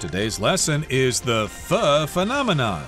Today's lesson is the pho phenomenon.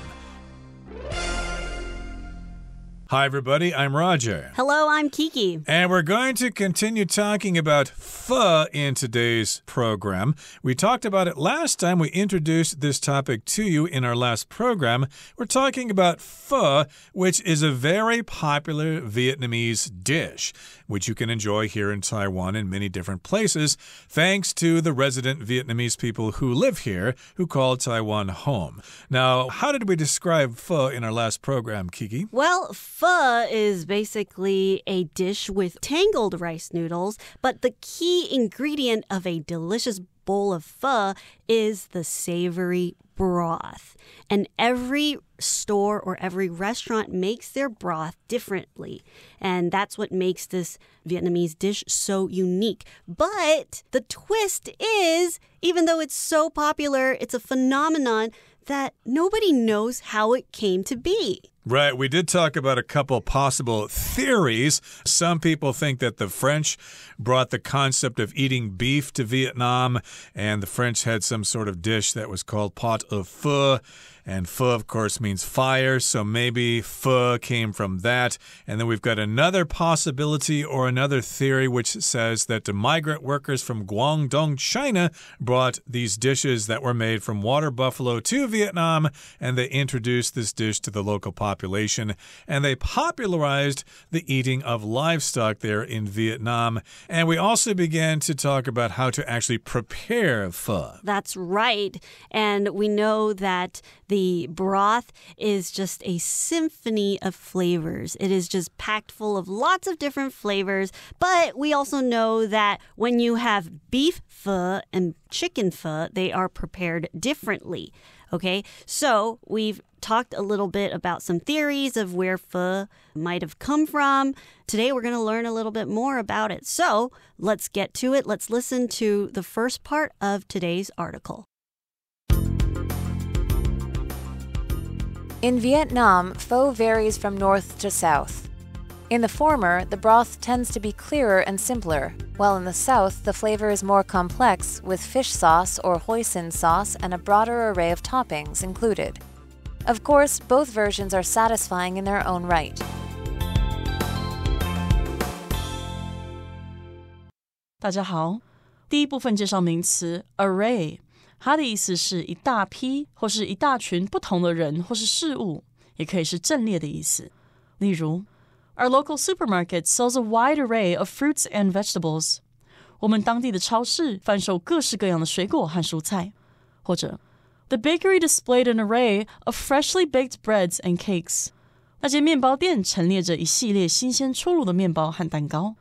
Hi, everybody. I'm Roger. Hello, I'm Kiki. And we're going to continue talking about pho in today's program. We talked about it last time. We introduced this topic to you in our last program. We're talking about pho, which is a very popular Vietnamese dish, which you can enjoy here in Taiwan in many different places, thanks to the resident Vietnamese people who live here, who call Taiwan home. Now, how did we describe pho in our last program, Kiki? Well, pho is basically a dish with tangled rice noodles, but the key ingredient of a delicious bowl of pho is the savory broth. And every store or every restaurant makes their broth differently. And that's what makes this Vietnamese dish so unique. But the twist is, even though it's so popular, it's a phenomenon that nobody knows how it came to be. Right, we did talk about a couple possible theories. Some people think that the French brought the concept of eating beef to Vietnam, and the French had some sort of dish that was called pot au feu. And pho, of course, means fire, so maybe pho came from that. And then we've got another possibility or another theory which says that the migrant workers from Guangdong, China brought these dishes that were made from water buffalo to Vietnam, and they introduced this dish to the local population, and they popularized the eating of livestock there in Vietnam. And we also began to talk about how to actually prepare pho. That's right. And we know that the broth is just a symphony of flavors. It is just packed full of lots of different flavors. But we also know that when you have beef pho and chicken pho, they are prepared differently. Okay, so we've talked a little bit about some theories of where pho might have come from. Today we're going to learn a little bit more about it. So let's get to it. Let's listen to the first part of today's article. In Vietnam, pho varies from north to south. In the former, the broth tends to be clearer and simpler, while in the south, the flavor is more complex, with fish sauce or hoisin sauce and a broader array of toppings included. Of course, both versions are satisfying in their own right. 大家好，第一部分介绍名词 array。它的意思是一大批或是一大群不同的人或是事物，也可以是阵列的意思。例如 Our local supermarket sells a wide array of fruits and vegetables. 我们当地的超市贩售各式各样的水果和蔬菜。或者 The bakery displayed an array of freshly baked breads and cakes. 那间面包店陈列着一系列新鲜出炉的面包和蛋糕。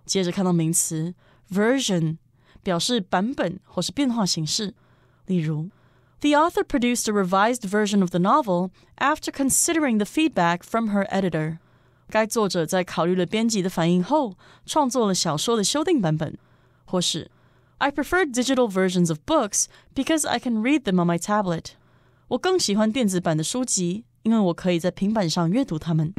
接着看到名词 version， 表示版本或是变化形式。例如 The author produced a revised version of the novel after considering the feedback from her editor. 该作者在考虑了编辑的反应后，创作了小说的修订版本。或是 I prefer digital versions of books because I can read them on my tablet. 我更喜欢电子版的书籍，因为我可以在平板上阅读它们。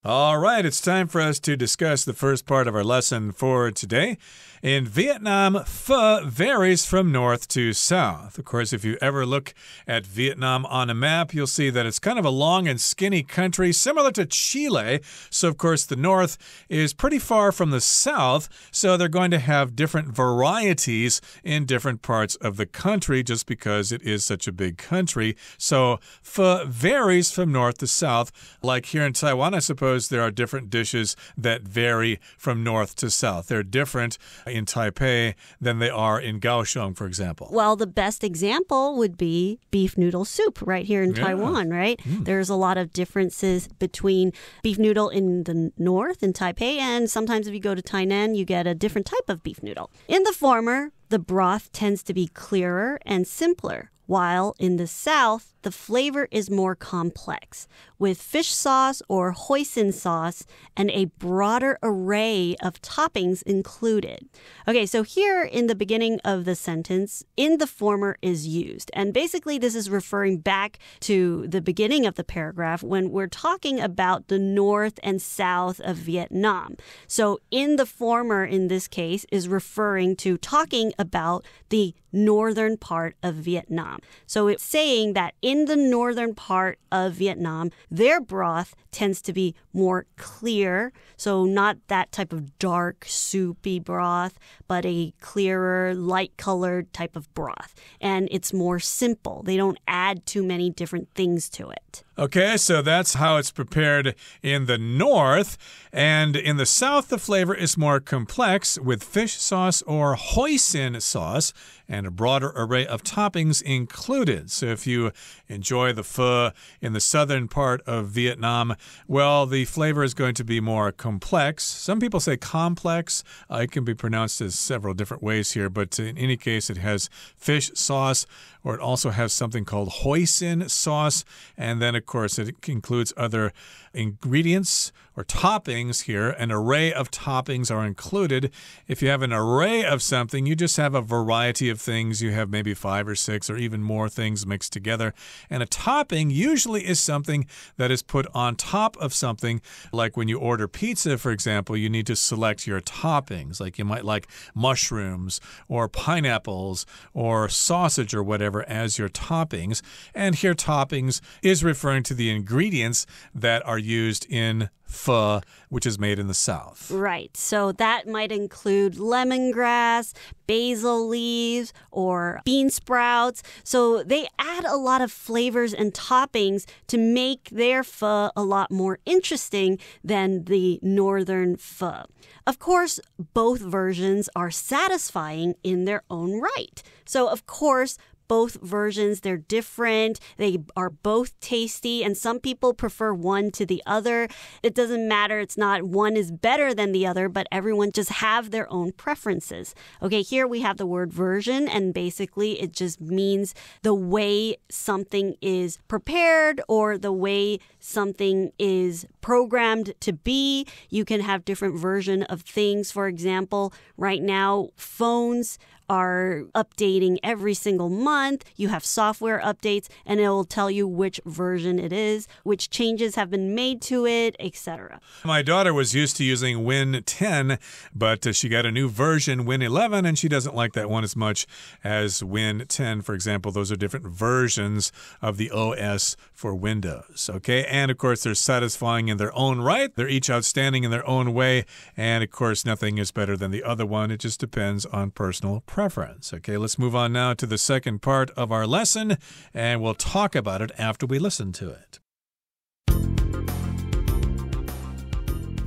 All right, it's time for us to discuss the first part of our lesson for today. In Vietnam, pho varies from north to south. Of course, if you ever look at Vietnam on a map, you'll see that it's kind of a long and skinny country, similar to Chile. So, of course, the north is pretty far from the south, so they're going to have different varieties in different parts of the country just because it is such a big country. So, pho varies from north to south. Like here in Taiwan, I suppose there are different dishes that vary from north to south. They're different in Taipei than they are in Kaohsiung, for example. Well, the best example would be beef noodle soup right here in Taiwan, right? There's a lot of differences between beef noodle in the north, in Taipei, and sometimes if you go to Tainan, you get a different type of beef noodle. In the former, the broth tends to be clearer and simpler, while in the south, the flavor is more complex, with fish sauce or hoisin sauce and a broader array of toppings included. Okay, so here in the beginning of the sentence, in the former is used. And basically this is referring back to the beginning of the paragraph when we're talking about the north and south of Vietnam. So in the former in this case is referring to talking about the northern part of Vietnam. So it's saying that in the northern part of Vietnam, their broth tends to be more clear. So not that type of dark, soupy broth, but a clearer, light-colored type of broth. And it's more simple. They don't add too many different things to it. Okay, so that's how it's prepared in the north. And in the south, the flavor is more complex with fish sauce or hoisin sauce and a broader array of toppings included. So if you enjoy the pho in the southern part of Vietnam, well, the flavor is going to be more complex. Some people say complex. It can be pronounced as several different ways here, but in any case, it has fish sauce, or it also has something called hoisin sauce. And then, of course, it includes other ingredients or toppings here. An array of toppings are included. If you have an array of something, you just have a variety of things. You have maybe 5 or 6 or even more things mixed together. And a topping usually is something that is put on top of something. Like when you order pizza, for example, you need to select your toppings. Like you might like mushrooms or pineapples or sausage or whatever as your toppings. And here toppings is referring to the ingredients that are used in pho, which is made in the south. Right. So that might include lemongrass, basil leaves, or bean sprouts. So they add a lot of flavors and toppings to make their pho a lot more interesting than the northern pho. Of course, both versions are satisfying in their own right. So, of course, both versions, they're different. They are both tasty, and some people prefer one to the other. It doesn't matter. It's not one is better than the other, but everyone just have their own preferences. Okay, here we have the word version, and basically it just means the way something is prepared or the way something is programmed to be. You can have different version of things. For example, right now, phones are updating every single month. You have software updates, and it will tell you which version it is, which changes have been made to it, etc. My daughter was used to using Win 10, but she got a new version, Win 11, and she doesn't like that one as much as Win 10. For example, those are different versions of the OS for Windows. Okay, and of course, they're satisfying in their own right. They're each outstanding in their own way, and of course, nothing is better than the other one. It just depends on personal preference. Okay, let's move on now to the second part of our lesson, and we'll talk about it after we listen to it.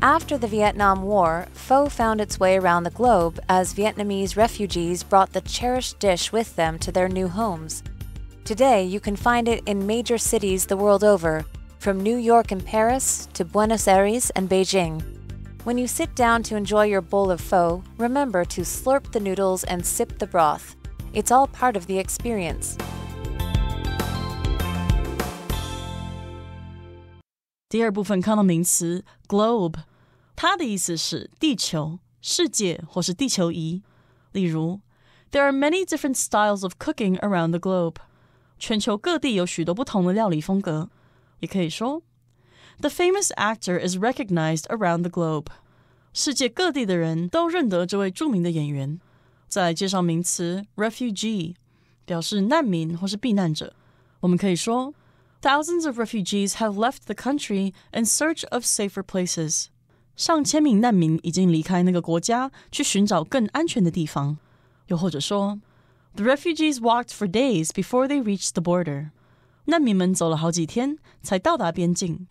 After the Vietnam War, pho found its way around the globe as Vietnamese refugees brought the cherished dish with them to their new homes. Today, you can find it in major cities the world over, from New York and Paris to Buenos Aires and Beijing. When you sit down to enjoy your bowl of pho, remember to slurp the noodles and sip the broth. It's all part of the experience. 第二部分看到名词 globe， 它的意思是地球、世界或是地球仪。例如 There are many different styles of cooking around the globe. 全球各地有许多不同的料理风格。也可以说 The famous actor is recognized around the globe. 世界各地的人都认得这位著名的演员。再来介绍名词 refugee， 表示难民或是避难者。我们可以说Thousands of refugees have left the country in search of safer places. 上千名难民已经离开那个国家，去寻找更安全的地方。又或者说 The refugees walked for days before they reached the border. 难民们走了好几天才到达边境。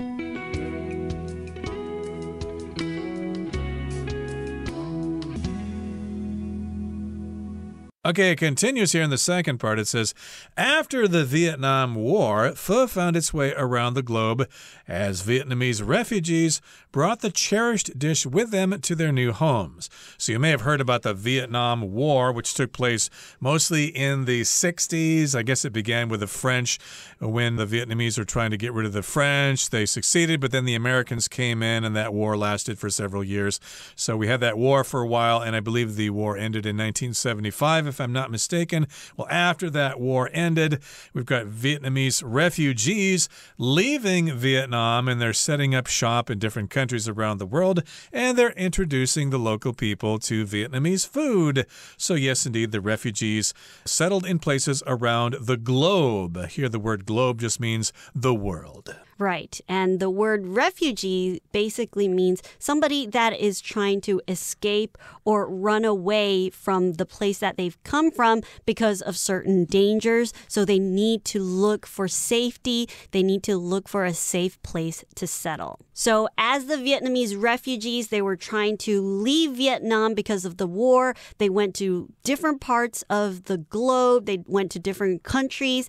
Okay, it continues here in the second part. It says, after the Vietnam War, pho found its way around the globe as Vietnamese refugees brought the cherished dish with them to their new homes. So you may have heard about the Vietnam War, which took place mostly in the 60s. I guess it began with the French when the Vietnamese were trying to get rid of the French. They succeeded, but then the Americans came in and that war lasted for several years. So we had that war for a while, and I believe the war ended in 1975, if I'm not mistaken. Well, after that war ended, we've got Vietnamese refugees leaving Vietnam, and they're setting up shop in different countries around the world, and they're introducing the local people to Vietnamese food. So yes, indeed, the refugees settled in places around the globe. Here, the word globe just means the world. Right. And the word refugee basically means somebody that is trying to escape or run away from the place that they've come from because of certain dangers. So they need to look for safety. They need to look for a safe place to settle. So as the Vietnamese refugees, they were trying to leave Vietnam because of the war. They went to different parts of the globe. They went to different countries.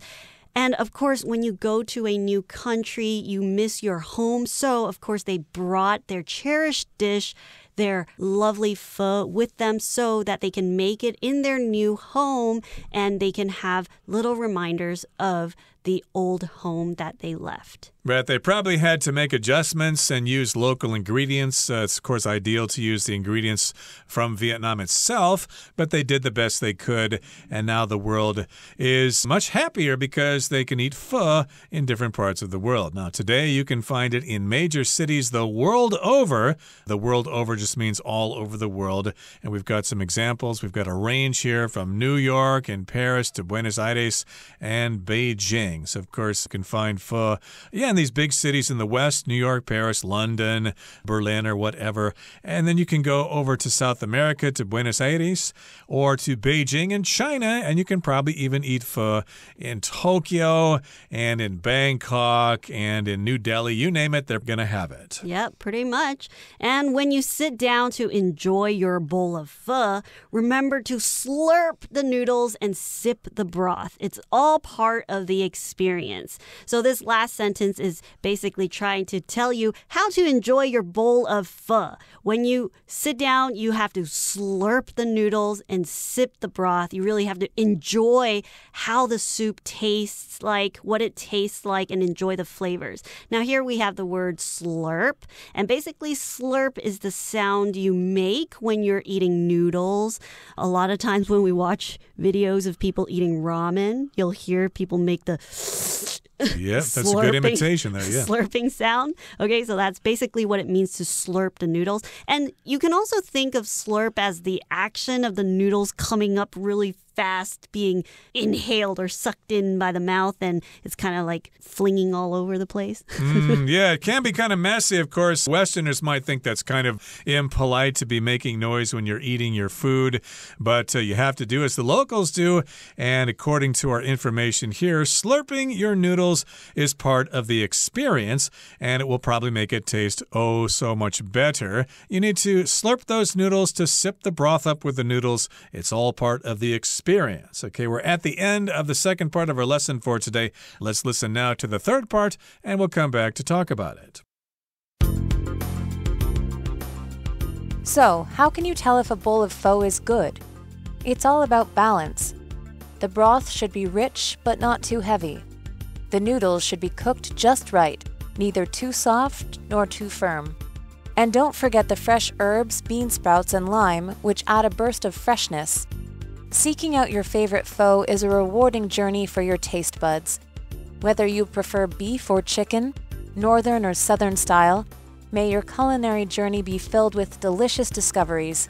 And of course, when you go to a new country, you miss your home. So, of course, they brought their cherished dish, their lovely pho with them so that they can make it in their new home and they can have little reminders of the old home that they left. Right, they probably had to make adjustments and use local ingredients. It's, of course, ideal to use the ingredients from Vietnam itself, but they did the best they could, and now the world is much happier because they can eat pho in different parts of the world. Now, today you can find it in major cities the world over. The world over just means all over the world, and we've got some examples. We've got a range here from New York and Paris to Buenos Aires and Beijing. So, of course, you can find pho, in these big cities in the West, New York, Paris, London, Berlin, or whatever. And then you can go over to South America, to Buenos Aires, or to Beijing in China, and you can probably even eat pho in Tokyo and in Bangkok and in New Delhi. You name it, they're going to have it. Yep, pretty much. And when you sit down to enjoy your bowl of pho, remember to slurp the noodles and sip the broth. It's all part of the experience. So this last sentence is basically trying to tell you how to enjoy your bowl of pho. When you sit down, you have to slurp the noodles and sip the broth. You really have to enjoy how the soup tastes like, what it tastes like, and enjoy the flavors. Now here we have the word slurp, and basically slurp is the sound you make when you're eating noodles. A lot of times when we watch videos of people eating ramen, you'll hear people make the Yep, that's a good imitation there, yeah. Slurping sound. Okay, so that's basically what it means to slurp the noodles. And you can also think of slurp as the action of the noodles coming up really fast, being inhaled or sucked in by the mouth, and it's kind of like flinging all over the place. Yeah, it can be kind of messy, of course. Westerners might think that's kind of impolite to be making noise when you're eating your food, but you have to do as the locals do, and according to our information here, slurping your noodles is part of the experience, and it will probably make it taste oh so much better. You need to slurp those noodles to sip the broth up with the noodles. It's all part of the experience. Okay, we're at the end of the second part of our lesson for today. Let's listen now to the third part, and we'll come back to talk about it. So, how can you tell if a bowl of pho is good? It's all about balance. The broth should be rich, but not too heavy. The noodles should be cooked just right, neither too soft nor too firm. And don't forget the fresh herbs, bean sprouts, and lime, which add a burst of freshness. Seeking out your favorite pho is a rewarding journey for your taste buds. Whether you prefer beef or chicken, northern or southern style, may your culinary journey be filled with delicious discoveries.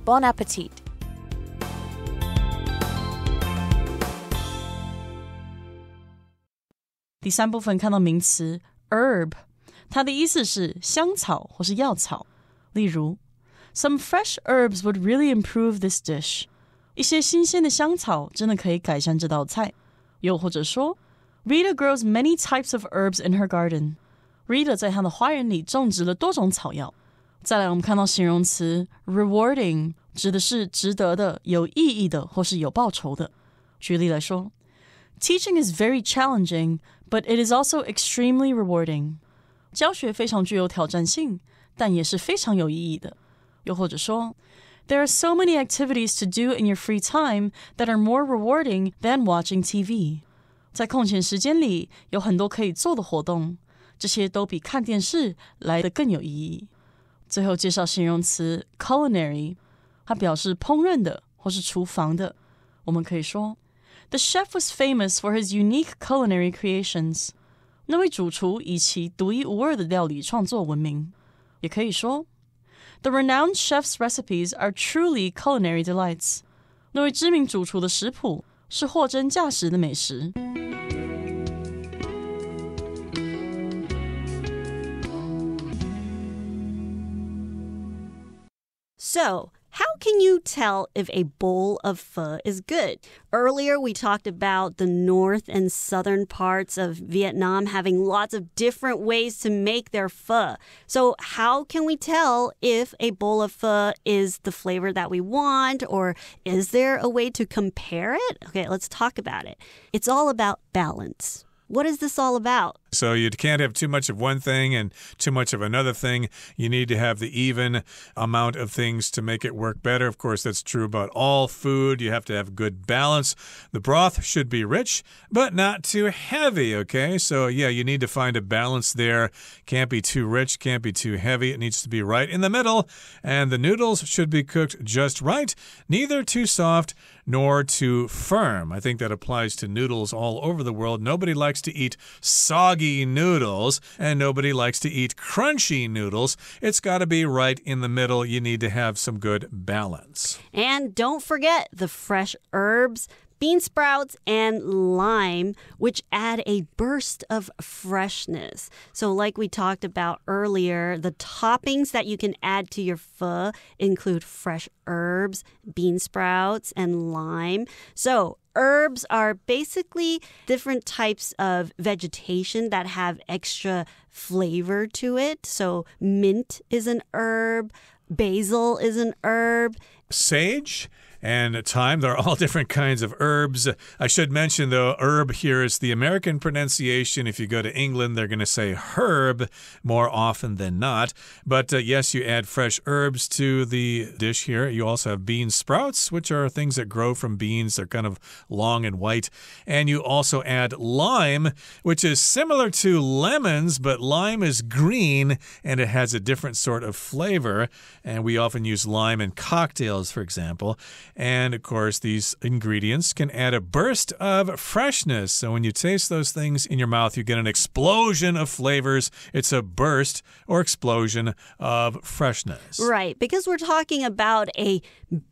Bon appetit! 第三部分看到名词 herb， 它的意思是香草或是药草。例如 Some fresh herbs would really improve this dish. 一些新鲜的香草真的可以改善这道菜。又或者说 Rita grows many types of herbs in her garden. Rita 在她的花园里种植了多种草药。再来我们看到形容词 rewarding，指的是值得的、有意义的或是有报酬的。举例来说 Teaching is very challenging, but it is also extremely rewarding. 教学非常具有挑战性，但也是非常有意义的。又或者说There are so many activities to do in your free time that are more rewarding than watching TV. 在空闲时间里，有很多可以做的活动，这些都比看电视来得更有意义。最后介绍形容词 culinary， 它表示烹饪的或是厨房的。我们可以说 The chef was famous for his unique culinary creations. 那位主厨以其独一无二的料理创作闻名。也可以说The renowned chef's recipes are truly culinary delights. 那位知名主厨的食谱是货真价实的美食。So, how can you tell if a bowl of pho is good? Earlier, we talked about the north and southern parts of Vietnam having lots of different ways to make their pho. So, how can we tell if a bowl of pho is the flavor that we want, or is there a way to compare it? Okay, let's talk about it. It's all about balance. What is this all about? So you can't have too much of one thing and too much of another thing. You need to have the even amount of things to make it work better. Of course, that's true about all food. You have to have good balance. The broth should be rich, but not too heavy, okay? So, yeah, you need to find a balance there. Can't be too rich, can't be too heavy. It needs to be right in the middle. And the noodles should be cooked just right, neither too soft nor too firm. I think that applies to noodles all over the world. Nobody likes to eat soggy noodles, and nobody likes to eat crunchy noodles. It's got to be right in the middle. You need to have some good balance. And don't forget the fresh herbs, bean sprouts, and lime, which add a burst of freshness. So like we talked about earlier, the toppings that you can add to your pho include fresh herbs, bean sprouts, and lime. So herbs are basically different types of vegetation that have extra flavor to it. So mint is an herb, basil is an herb. Sage and thyme, they're all different kinds of herbs. I should mention, though, herb here is the American pronunciation. If you go to England, they're going to say herb more often than not. But yes, you add fresh herbs to the dish here. You also have bean sprouts, which are things that grow from beans. They're kind of long and white. And you also add lime, which is similar to lemons, but lime is green and it has a different sort of flavor. And we often use lime in cocktails, for example. And, of course, these ingredients can add a burst of freshness. So when you taste those things in your mouth, you get an explosion of flavors. It's a burst or explosion of freshness. Right, because we're talking about a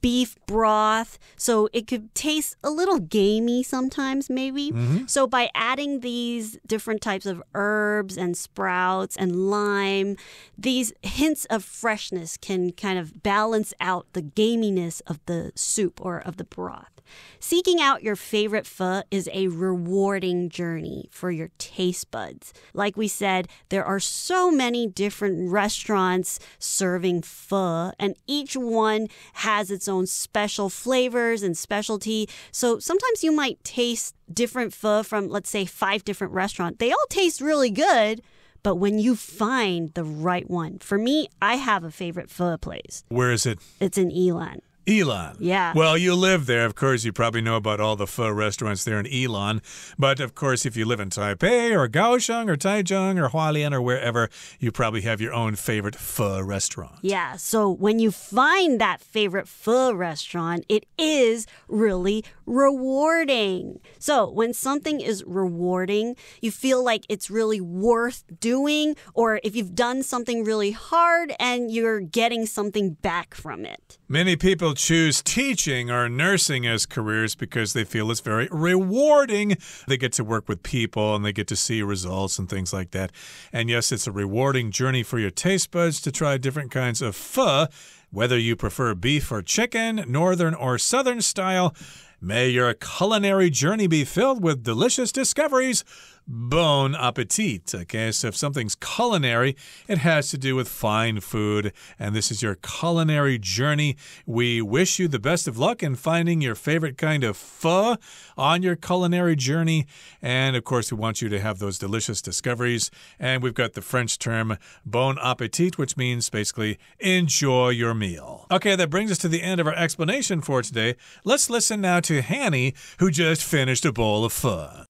beef broth, so it could taste a little gamey sometimes, maybe. So by adding these different types of herbs and sprouts and lime, these hints of freshness can kind of balance out the gaminess of the soup or of the broth. Seeking out your favorite pho is a rewarding journey for your taste buds. Like we said, there are so many different restaurants serving pho, and each one has its own special flavors and specialty. So sometimes you might taste different pho from, let's say, 5 different restaurants. They all taste really good. But when you find the right one, for me, I have a favorite pho place. Where is it? It's in Ilan. Ilan. Yeah. Well, you live there. Of course, you probably know about all the pho restaurants there in Ilan. But, of course, if you live in Taipei or Kaohsiung or Taichung or Hualien or wherever, you probably have your own favorite pho restaurant. Yeah, so when you find that favorite pho restaurant, it is really rewarding. So when something is rewarding, you feel like it's really worth doing, or if you've done something really hard and you're getting something back from it. Many people choose teaching or nursing as careers because they feel it's very rewarding. They get to work with people and they get to see results and things like that. And yes, it's a rewarding journey for your taste buds to try different kinds of pho, whether you prefer beef or chicken, northern or southern style. May your culinary journey be filled with delicious discoveries. bon appetit. Okay, so if something's culinary, it has to do with fine food. And this is your culinary journey. We wish you the best of luck in finding your favorite kind of pho on your culinary journey. And of course, we want you to have those delicious discoveries. And we've got the French term bon appetit, which means basically enjoy your meal. Okay, that brings us to the end of our explanation for today. Let's listen now to Hanny, who just finished a bowl of pho.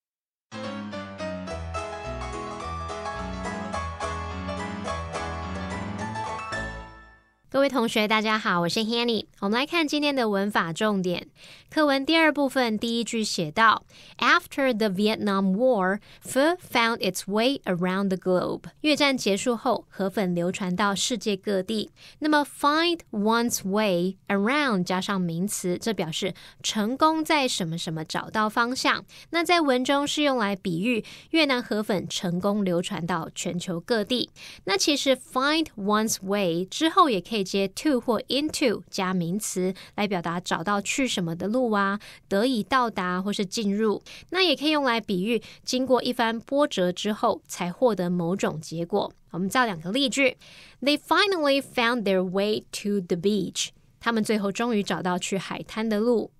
各位同学大家好，我是 Hanny。 我们来看今天的文法重点。课文第二部分第一句写到 After the Vietnam War, pho found its way around the globe. 越战结束后，河粉流传到世界各地。那么 find one's way around 加上名词，这表示成功在什么什么找到方向。那在文中是用来比喻越南河粉成功流传到全球各地。那其实 find one's way 之后也可以接 to 或 into 加名词来表达找到去什么的路啊，得以到达或是进入。那也可以用来比喻经过一番波折之后才获得某种结果。我们造两个例句 They finally found their way to the beach. 他们最后终于找到去海滩的路。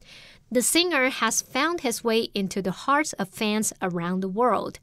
The singer has found his way into the hearts of fans around the world.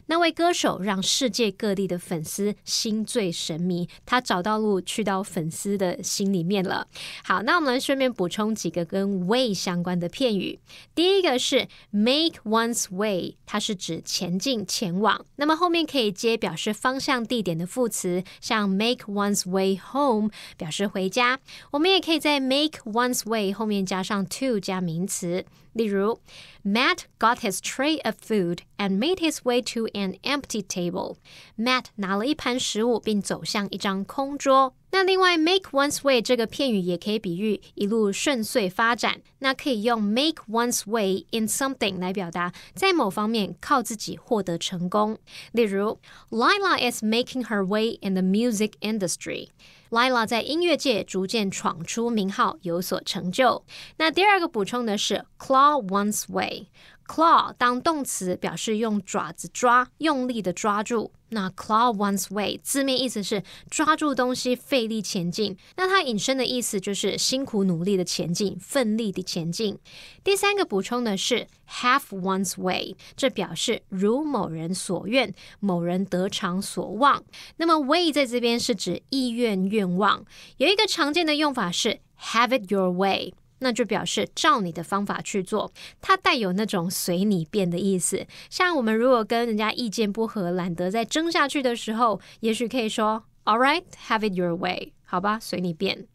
那位歌手让世界各地的粉丝心醉神迷，他找到路去到粉丝的心里面了。好，那我们顺便补充几个跟 way 相关的片语。第一个是 make one's way， 它是指前进前往，那么后面可以接表示方向地点的副词，像 make one's way home 表示回家。我们也可以在 make one's way 后面加上 to 加名词。例如 Matt got his tray of food and made his way to an empty table. Matt 拿了一盘食物并走向一张空桌。那另外 make one's way 这个片语也可以比喻一路顺遂发展，那可以用 make one's way in something 来表达在某方面靠自己获得成功。例如 Lila is making her way in the music industry. Lila 在音乐界逐渐闯出名号，有所成就。那第二个补充的是 claw one's way。claw 当动词表示用爪子抓，用力的抓住。那 claw one's way 字面意思是抓住东西费力前进，那它引申的意思就是辛苦努力的前进，奋力的前进。第三个补充的是 have one's way， 这表示如某人所愿，某人得偿所望。那么 way 在这边是指意愿愿望，有一个常见的用法是 have it your way，那就表示照你的方法去做，它带有那种随你便的意思。像我们如果跟人家意见不合，懒得再争下去的时候，也许可以说 All right, have it your way， 好吧，随你便。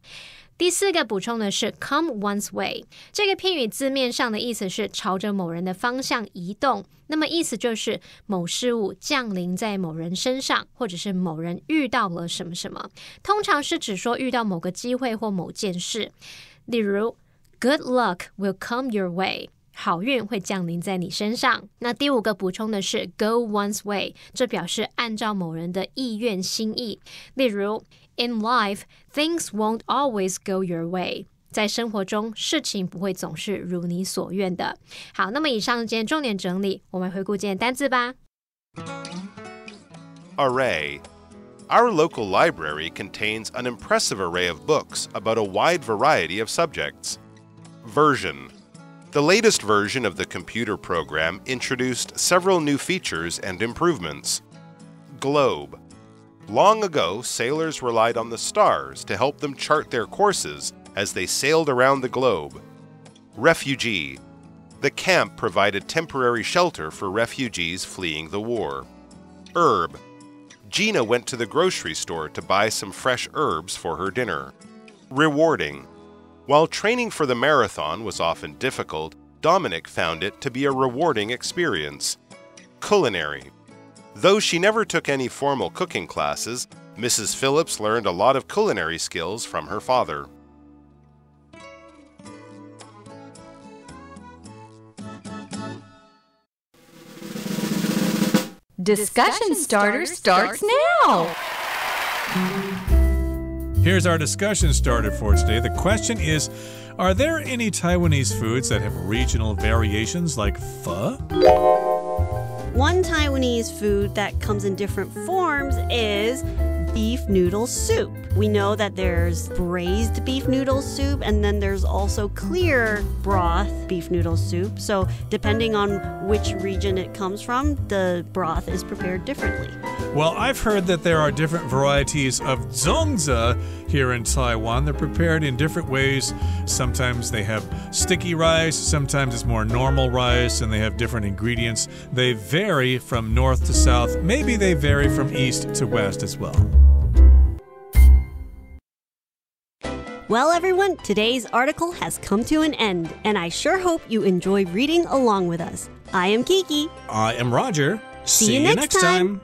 第四个补充的是 come one's way， 这个片语字面上的意思是朝着某人的方向移动，那么意思就是某事物降临在某人身上，或者是某人遇到了什么什么，通常是指说遇到某个机会或某件事。例如Good luck will come your way. 好运会降临在你身上。那第五个补充的是 go one's way， 这表示按照某人的意愿心意。例如 In life, things won't always go your way. 在生活中，事情不会总是如你所愿的。好，那么以上今天重点整理，我们回顾今天单字吧。Array. Our local library contains an impressive array of books about a wide variety of subjects.Version. The latest version of the computer program introduced several new features and improvements. Globe. Long ago, sailors relied on the stars to help them chart their courses as they sailed around the globe. Refugee. The camp provided temporary shelter for refugees fleeing the war. Herb. Gina went to the grocery store to buy some fresh herbs for her dinner. Rewarding.While training for the marathon was often difficult, Dominic found it to be a rewarding experience. Culinary. Though she never took any formal cooking classes, Mrs. Phillips learned a lot of culinary skills from her father. Discussion Starter starts now!Here's our discussion starter for today. The question is, are there any Taiwanese foods that have regional variations like pho? One Taiwanese food that comes in different forms is beef noodle soup. We know that there's braised beef noodle soup, and then there's also clear broth beef noodle soup. So depending on which region it comes from, the broth is prepared differently. Well, I've heard that there are different varieties of zongzi here in Taiwan. They're prepared in different ways. Sometimes they have sticky rice, sometimes it's more normal rice, and they have different ingredients. They vary from north to south. Maybe they vary from east to west as well. Well, everyone, today's article has come to an end, and I sure hope you enjoy reading along with us. I am Kiki. I am Roger. See you next time.